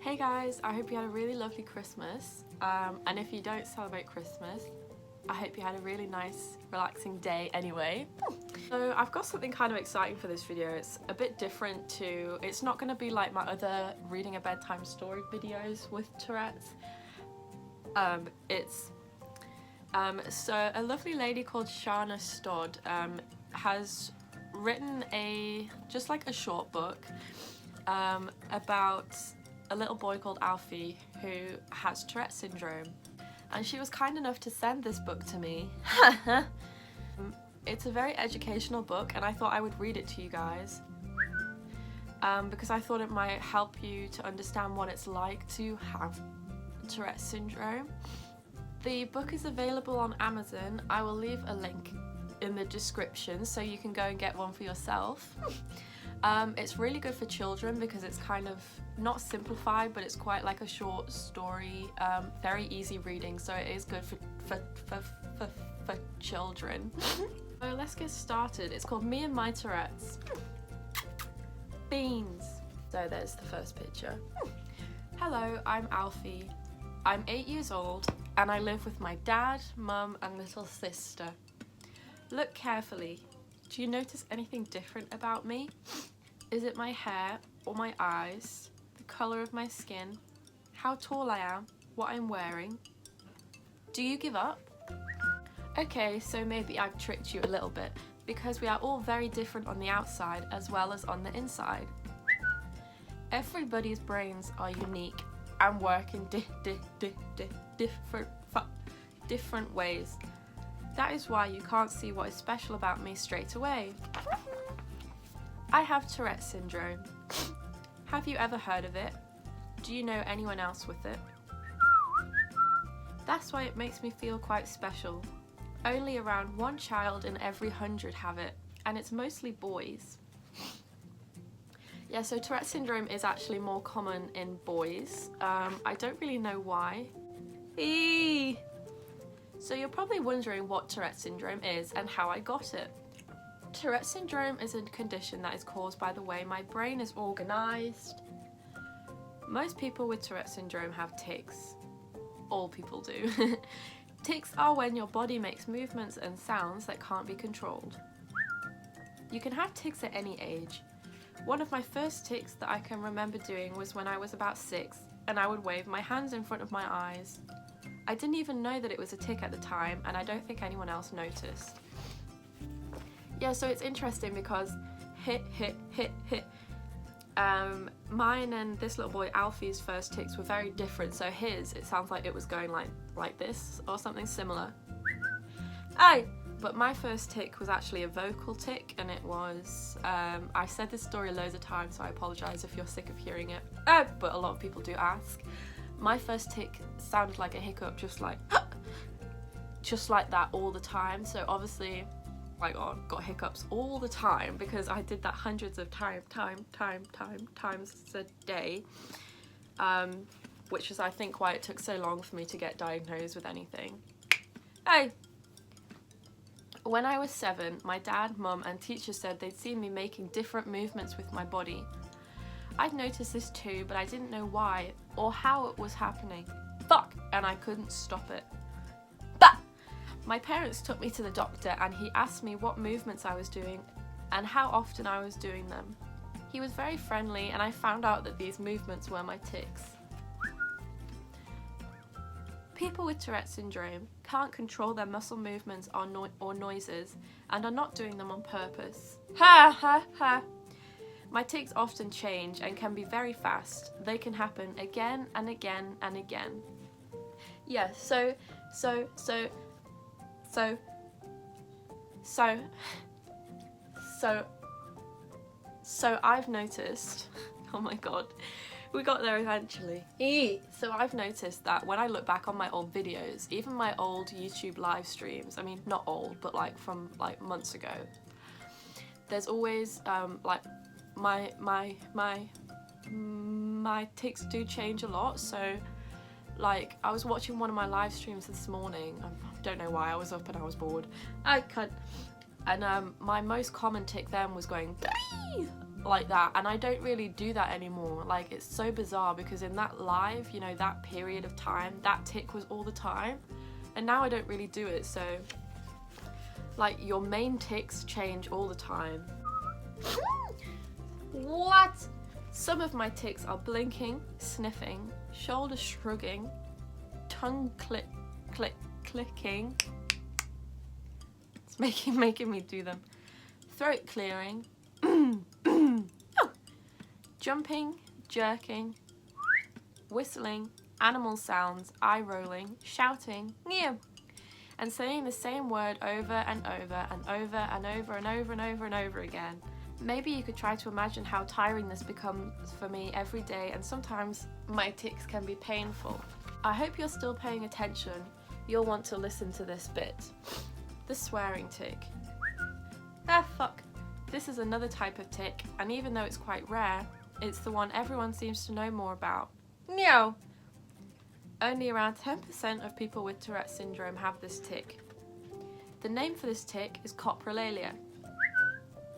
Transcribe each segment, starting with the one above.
Hey guys, I hope you had a really lovely Christmas, and if you don't celebrate Christmas, I hope you had a really nice, relaxing day anyway. So I've got something kind of exciting for this video. It's a bit different to, it's not going to be like my other reading a bedtime story videos with Tourette's. So a lovely lady called Siánna has written just like a short book about a little boy called Alfie who has Tourette syndrome, and she was kind enough to send this book to me. It's a very educational book and I thought I would read it to you guys because I thought it might help you to understand what it's like to have Tourette syndrome. The book is available on Amazon. I will leave a link in the description so you can go and get one for yourself. It's really good for children because it's kind of not simplified, but it's quite like a short story, very easy reading, so it is good for children. So let's get started. It's called Me and My Tourettes. Beans. So there's the first picture. Hello, I'm Alfie. I'm 8 years old and I live with my dad, mum and little sister. Look carefully. Do you notice anything different about me? Is it my hair or my eyes? The colour of my skin? How tall I am? What I'm wearing? Do you give up? Okay, so maybe I've tricked you a little bit because we are all very different on the outside as well as on the inside. Everybody's brains are unique and work in different ways. That is why you can't see what is special about me straight away. I have Tourette syndrome. Have you ever heard of it? Do you know anyone else with it? That's why it makes me feel quite special. Only around 1 child in every 100 have it, and it's mostly boys. Yeah, so Tourette syndrome is actually more common in boys. I don't really know why. Eee! So you're probably wondering what Tourette syndrome is and how I got it. Tourette syndrome is a condition that is caused by the way my brain is organised. Most people with Tourette syndrome have tics. All people do. Tics are when your body makes movements and sounds that can't be controlled. You can have tics at any age. One of my first tics that I can remember doing was when I was about 6 and I would wave my hands in front of my eyes. I didn't even know that it was a tic at the time and I don't think anyone else noticed. Yeah, so it's interesting because mine and this little boy Alfie's first tics were very different. So his, it sounds like it was going like this or something similar. Aye! But my first tic was actually a vocal tic, and it was, I said this story loads of times, so I apologise if you're sick of hearing it, but a lot of people do ask. My first tic sounded like a hiccup, just like that all the time. So obviously, like, I got hiccups all the time because I did that hundreds of times a day, which is I think why it took so long for me to get diagnosed with anything. Hey! When I was 7, my dad, mum and teacher said they'd seen me making different movements with my body. I'd noticed this too, but I didn't know why or how it was happening. Fuck! And I couldn't stop it. Bah! My parents took me to the doctor and he asked me what movements I was doing and how often I was doing them. He was very friendly and I found out that these movements were my tics. People with Tourette syndrome can't control their muscle movements or noises and are not doing them on purpose. Ha ha ha! My tics often change and can be very fast. They can happen again and again and again. Yeah, so I've noticed, oh my god, we got there eventually. So I've noticed that when I look back on my old videos, even my old YouTube live streams, I mean not old, but like from like months ago, there's always like my tics do change a lot. So like I was watching one of my live streams this morning, I don't know why, I was up and I was bored, and my most common tic then was going like that, and I don't really do that anymore. Like, it's so bizarre because in that live, you know, that period of time, that tick was all the time, and now I don't really do it. So like, your main tics change all the time. What? Some of my tics are blinking, sniffing, shoulder shrugging, tongue clicking. It's making me do them. Throat clearing. Jumping, jerking, whistling, animal sounds, eye rolling, shouting, meow, and saying the same word over and over and over and over and over and over and over again. Maybe you could try to imagine how tiring this becomes for me every day, and sometimes my tics can be painful. I hope you're still paying attention. You'll want to listen to this bit. The swearing tic. Ah, fuck. This is another type of tic, and even though it's quite rare, it's the one everyone seems to know more about. Meow. Only around 10% of people with Tourette syndrome have this tic. The name for this tic is coprolalia.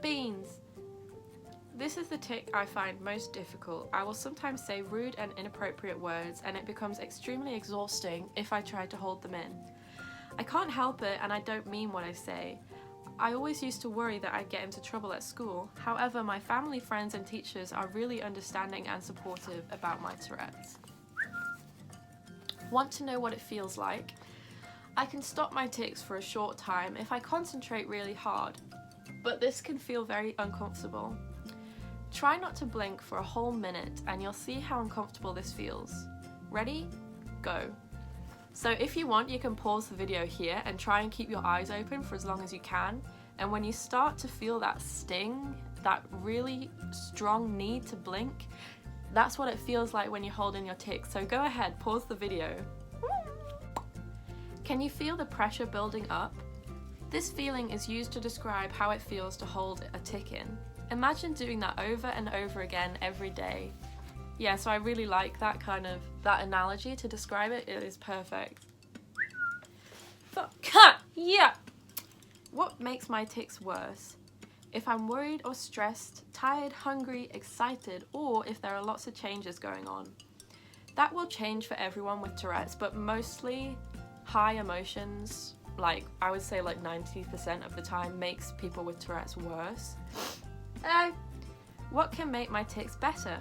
Beans. This is the tic I find most difficult. I will sometimes say rude and inappropriate words, and it becomes extremely exhausting if I try to hold them in. I can't help it, and I don't mean what I say. I always used to worry that I'd get into trouble at school. However, my family, friends and teachers are really understanding and supportive about my Tourette's. Want to know what it feels like? I can stop my tics for a short time if I concentrate really hard, but this can feel very uncomfortable. Try not to blink for a whole minute and you'll see how uncomfortable this feels. Ready? Go. So if you want, you can pause the video here and try and keep your eyes open for as long as you can. And when you start to feel that sting, that really strong need to blink, that's what it feels like when you hold in your tics. So go ahead, pause the video. Can you feel the pressure building up? This feeling is used to describe how it feels to hold a tic in. Imagine doing that over and over again every day. Yeah, so I really like that analogy to describe it. It is perfect. Yeah. What makes my tics worse? If I'm worried or stressed, tired, hungry, excited, or if there are lots of changes going on. That will change for everyone with Tourette's, but mostly high emotions, like I would say like 90% of the time, makes people with Tourette's worse. What can make my tics better?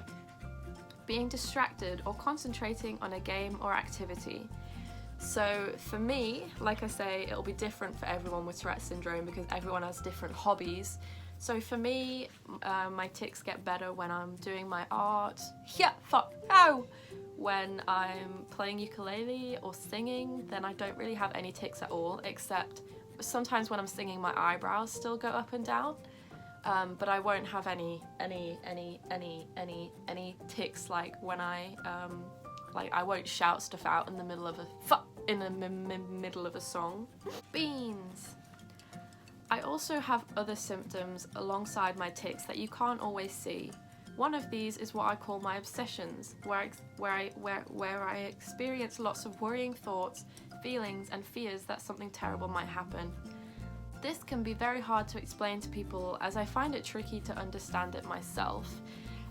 Being distracted or concentrating on a game or activity. So for me, like I say, it'll be different for everyone with Tourette syndrome because everyone has different hobbies. So for me, my tics get better when I'm doing my art. When I'm playing ukulele or singing, then I don't really have any tics at all, except sometimes when I'm singing my eyebrows still go up and down. But I won't have any tics like when I won't shout stuff out in the middle of middle of a song. Beans. I also have other symptoms alongside my tics that you can't always see. One of these is what I call my obsessions, where I experience lots of worrying thoughts, feelings and fears that something terrible might happen. This can be very hard to explain to people as I find it tricky to understand it myself.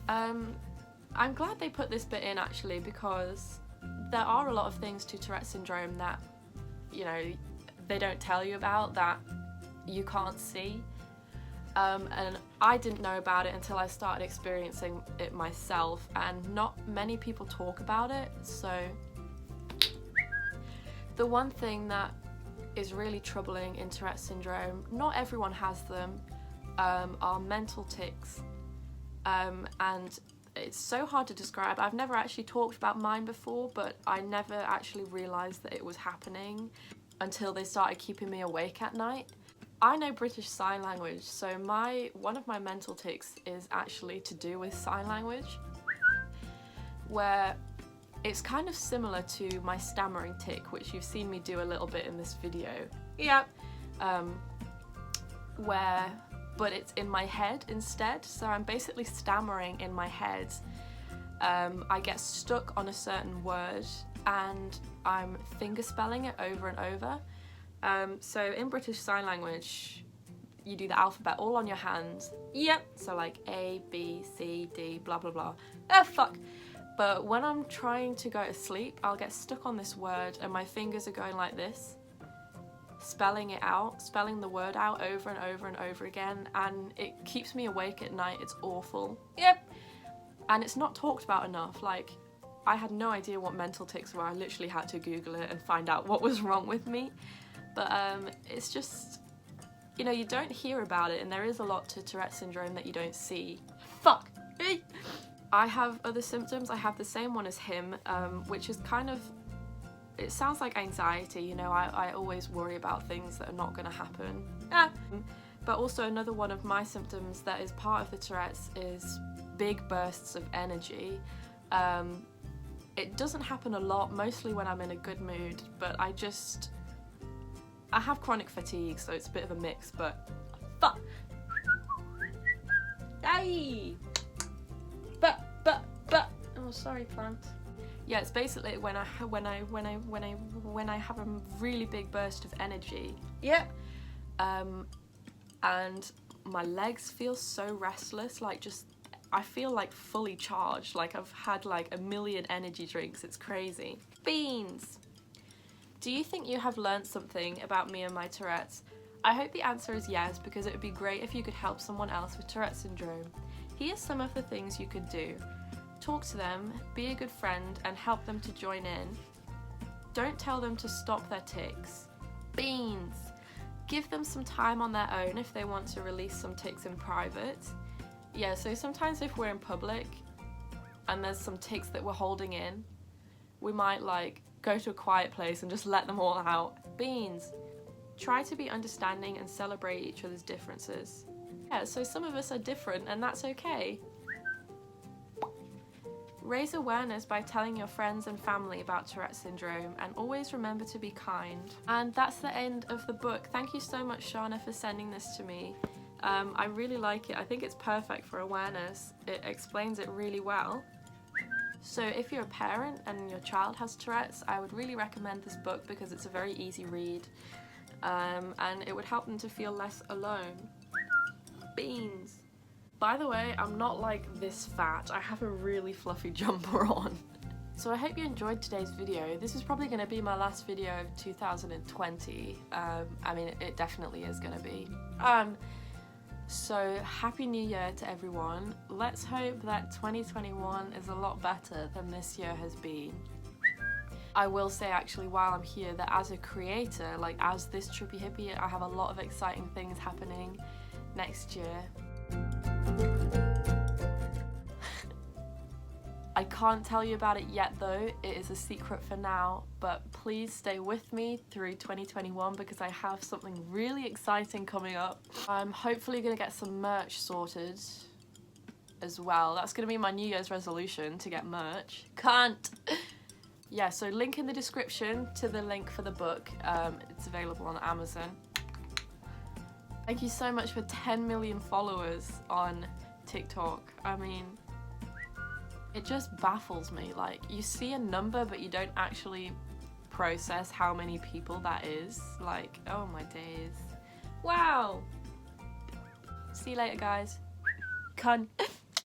I'm glad they put this bit in actually, because there are a lot of things to Tourette syndrome that, you know, they don't tell you about, that you can't see. And I didn't know about it until I started experiencing it myself, and not many people talk about it. So the one thing that is really troubling in Tourette syndrome, not everyone has them, are mental tics. And it's so hard to describe. I've never actually talked about mine before, but I never actually realised that it was happening until they started keeping me awake at night. I know British Sign Language, so one of my mental tics is actually to do with sign language, where it's kind of similar to my stammering tic, which you've seen me do a little bit in this video. Yep. But it's in my head instead, so I'm basically stammering in my head. I get stuck on a certain word and I'm finger spelling it over and over. So in British Sign Language, you do the alphabet all on your hands. Yep. So like A, B, C, D, blah, blah, blah. Ah, fuck. But when I'm trying to go to sleep, I'll get stuck on this word and my fingers are going like this, spelling it out, spelling the word out over and over and over again, and it keeps me awake at night. It's awful. Yep. And it's not talked about enough. Like, I had no idea what mental tics were. I literally had to Google it and find out what was wrong with me. But it's just, you know, you don't hear about it, and there is a lot to Tourette syndrome that you don't see. Fuck. I have other symptoms. I have the same one as him, which is kind of, it sounds like anxiety, you know, I always worry about things that are not going to happen. But also another one of my symptoms that is part of the Tourette's is big bursts of energy. It doesn't happen a lot, mostly when I'm in a good mood, but I have chronic fatigue, so it's a bit of a mix, but fuck. Hey! But oh, sorry, plant. Yeah, it's basically when I have a really big burst of energy. Yeah. And my legs feel so restless, like just I feel like fully charged, like I've had like 1 million energy drinks. It's crazy. Beans. Do you think you have learned something about me and my Tourette's? I hope the answer is yes, because it would be great if you could help someone else with Tourette syndrome. Here's some of the things you could do. Talk to them, be a good friend, and help them to join in. Don't tell them to stop their tics. Beans. Give them some time on their own if they want to release some tics in private. Yeah, so sometimes if we're in public and there's some tics that we're holding in, we might like go to a quiet place and just let them all out. Beans. Try to be understanding and celebrate each other's differences. Yeah, so some of us are different and that's okay. Raise awareness by telling your friends and family about Tourette syndrome, and always remember to be kind. And that's the end of the book. Thank you so much, Siánna, for sending this to me. I really like it. I think it's perfect for awareness. It explains it really well. So if you're a parent and your child has Tourette's, I would really recommend this book because it's a very easy read, and it would help them to feel less alone. Beans. By the way, I'm not like this fat. I have a really fluffy jumper on. So I hope you enjoyed today's video. This is probably going to be my last video of 2020. I mean, it definitely is going to be. So Happy New Year to everyone. Let's hope that 2021 is a lot better than this year has been. I will say actually while I'm here that as a creator, like as this Trippy Hippie, I have a lot of exciting things happening next year. I can't tell you about it yet though, it is a secret for now, but please stay with me through 2021 because I have something really exciting coming up. I'm hopefully going to get some merch sorted as well. That's going to be my New Year's resolution, to get merch. Can't! Yeah, so link in the description to the link for the book. It's available on Amazon. Thank you so much for 10 million followers on TikTok. I mean, it just baffles me. Like, you see a number but you don't actually process how many people that is. Like, oh my days. Wow! See you later, guys. Cunt.